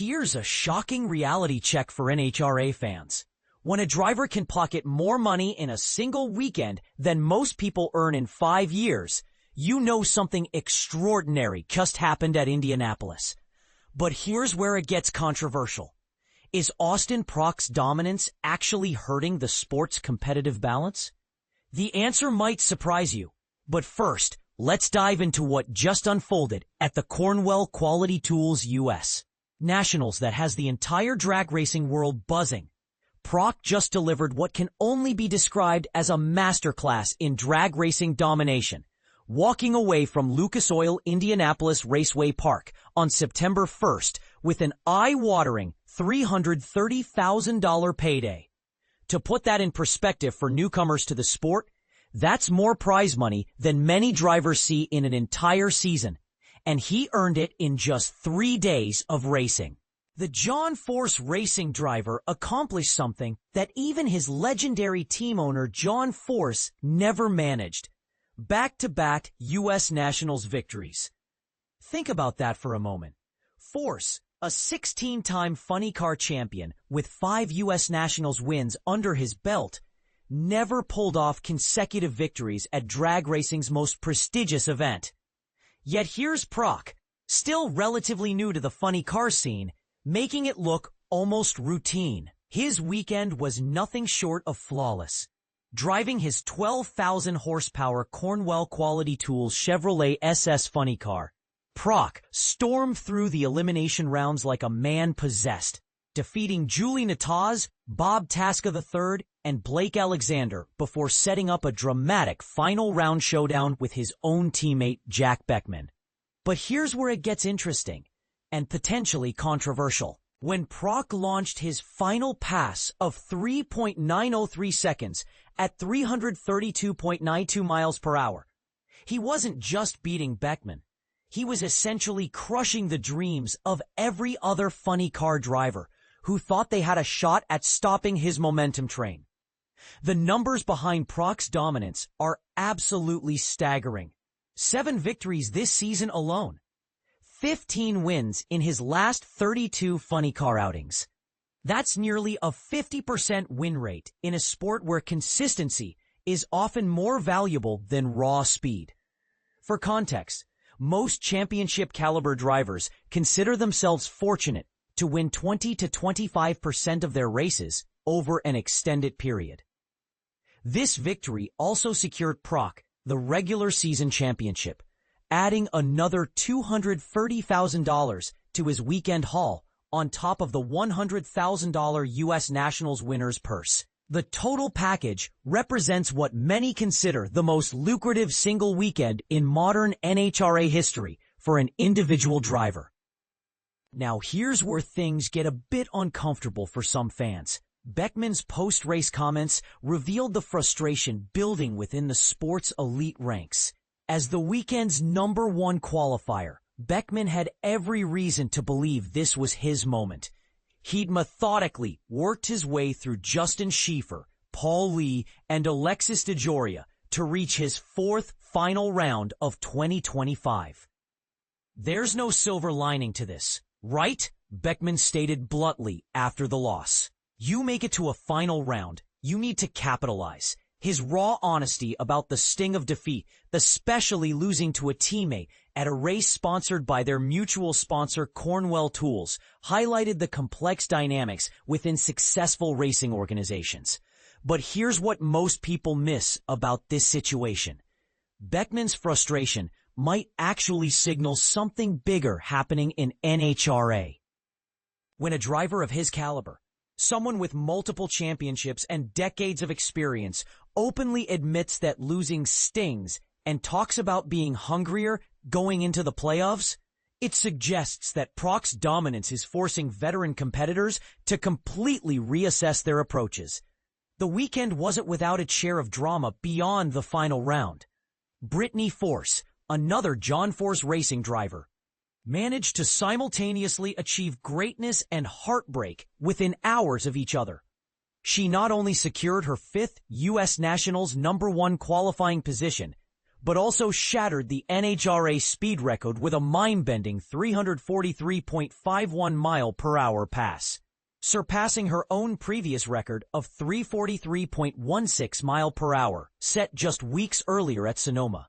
Here's a shocking reality check for NHRA fans. When a driver can pocket more money in a single weekend than most people earn in 5 years, you know something extraordinary just happened at Indianapolis. But here's where it gets controversial. Is Austin Prock's dominance actually hurting the sport's competitive balance? The answer might surprise you. But first, let's dive into what just unfolded at the Cornwell Tools U.S.Nationals that has the entire drag racing world buzzing. Prock just delivered what can only be described as a masterclass in drag racing domination, walking away from Lucas Oil Indianapolis Raceway Park on September 1st with an eye-watering $330,000 payday. To put that in perspective for newcomers to the sport, that's more prize money than many drivers see in an entire season, and he earned it in just 3 days of racing. The John Force racing driver accomplished something that even his legendary team owner John Force never managed. Back-to-back U.S.Nationals victories. Think about that for a moment. Force, a 16-time funny car champion with 5 U.S.Nationals wins under his belt, never pulled off consecutive victories at drag racing's most prestigious event. Yet here's Prock, still relatively new to the funny car scene, making it look almost routine. His weekend was nothing short of flawless. Driving his 12,000 horsepower Cornwell Tools Chevrolet SS funny car, Prock stormed through the elimination rounds like a man possessed, defeating Julie Nataz, Bob Tasca III, and Blake Alexander before setting up a dramatic final round showdown with his own teammate Jack Beckman. But here's where it gets interesting and potentially controversial. When Prock launched his final pass of 3.903 seconds at 332.92 miles per hour, he wasn't just beating Beckman. He was essentially crushing the dreams of every other funny car driver who thought they had a shot at stopping his momentum train. The numbers behind Prock's dominance are absolutely staggering. 7 victories this season alone. 15 wins in his last 32 funny car outings. That's nearly a 50% win rate in a sport where consistency is often more valuable than raw speed. For context, most championship caliber drivers consider themselves fortunate to win 20 to 25% of their races over an extended period. This victory also secured Prock the regular season championship, adding another $230,000 to his weekend haul on top of the $100,000 U.S.Nationals winner's purse. The total package represents what many consider the most lucrative single weekend in modern NHRA history for an individual driver. Now here's where things get a bit uncomfortable for some fans. Beckman's post-race comments revealed the frustration building within the sport's elite ranks. As the weekend's #1 qualifier, Beckman had every reason to believe this was his moment. He'd methodically worked his way through Justin Schiefer, Paul Lee, and Alexis DeJoria to reach his 4th final round of 2025. There's no silver lining to this, right? Beckman stated bluntly after the loss. You make it to a final round, you need to capitalize. His raw honesty about the sting of defeat, especially losing to a teammate at a race sponsored by their mutual sponsor Cornwell Tools, highlighted the complex dynamics within successful racing organizations. But here's what most people miss about this situation. Beckman's frustration might actually signal something bigger happening in NHRA. When a driver of his caliber, someone with multiple championships and decades of experience, openly admits that losing stings and talks about being hungrier going into the playoffs, it suggests that Prock's dominance is forcing veteran competitors to completely reassess their approaches. The weekend wasn't without its share of drama beyond the final round. Brittany Force, another John Force racing driver, managed to simultaneously achieve greatness and heartbreak within hours of each other. She not only secured her 5th U.S. Nationals #1 qualifying position, but also shattered the NHRA speed record with a mind-bending 343.51 mile per hour pass, surpassing her own previous record of 343.16 mile per hour set just weeks earlier at Sonoma.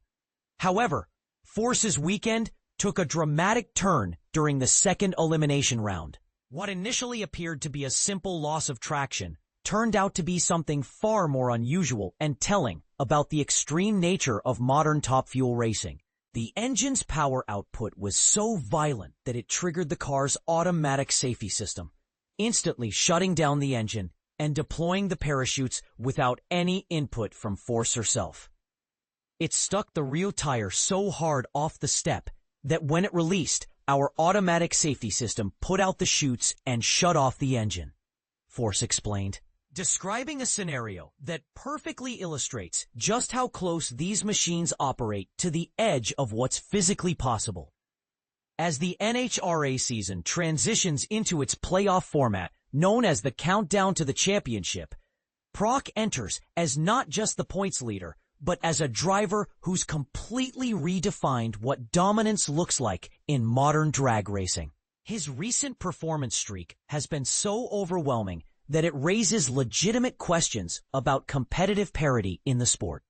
However, Force's weekend took a dramatic turn during the second elimination round. What initially appeared to be a simple loss of traction turned out to be something far more unusual and telling about the extreme nature of modern top fuel racing. The engine's power output was so violent that it triggered the car's automatic safety system, instantly shutting down the engine and deploying the parachutes without any input from Force herself. It stuck the rear tire so hard off the step that when it released, our automatic safety system put out the chutes and shut off the engine, Force explained, describing a scenario that perfectly illustrates just how close these machines operate to the edge of what's physically possible. As the NHRA season transitions into its playoff format, known as the Countdown to the Championship, Prock enters as not just the points leader, but as a driver who's completely redefined what dominance looks like in modern drag racing. His recent performance streak has been so overwhelming that it raises legitimate questions about competitive parity in the sport.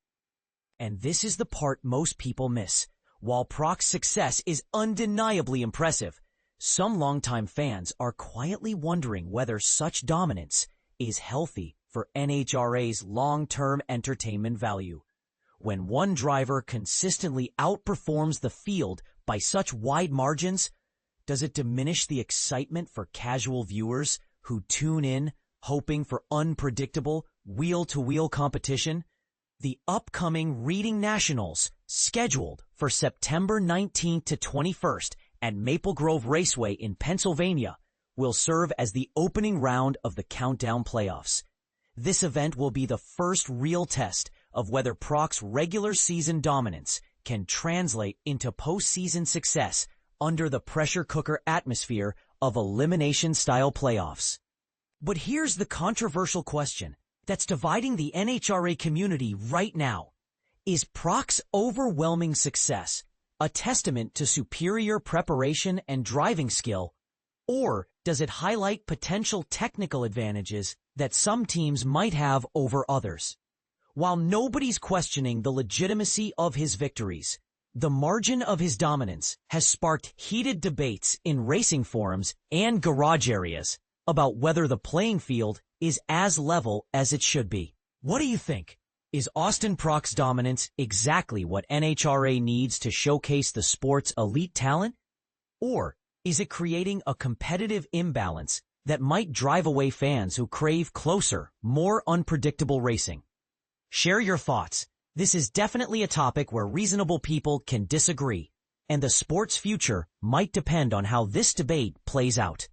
And this is the part most people miss. While Prock's success is undeniably impressive, some longtime fans are quietly wondering whether such dominance is healthy for NHRA's long-term entertainment value. When one driver consistently outperforms the field by such wide margins, does it diminish the excitement for casual viewers who tune in hoping for unpredictable wheel-to-wheel competition? The upcoming U.S.Nationals, scheduled for September 19th to 21st at Maple Grove Raceway in Pennsylvania, will serve as the opening round of the Countdown playoffs. This event will be the first real test of whether Prock's regular season dominance can translate into postseason success under the pressure cooker atmosphere of elimination-style playoffs. But here's the controversial question that's dividing the NHRA community right now. Is Prock's overwhelming success a testament to superior preparation and driving skill, or does it highlight potential technical advantages that some teams might have over others? While nobody's questioning the legitimacy of his victories, the margin of his dominance has sparked heated debates in racing forums and garage areas about whether the playing field is as level as it should be. What do you think? Is Austin Prock's dominance exactly what NHRA needs to showcase the sport's elite talent? Or is it creating a competitive imbalance that might drive away fans who crave closer, more unpredictable racing? Share your thoughts. This is definitely a topic where reasonable people can disagree, and the sport's future might depend on how this debate plays out.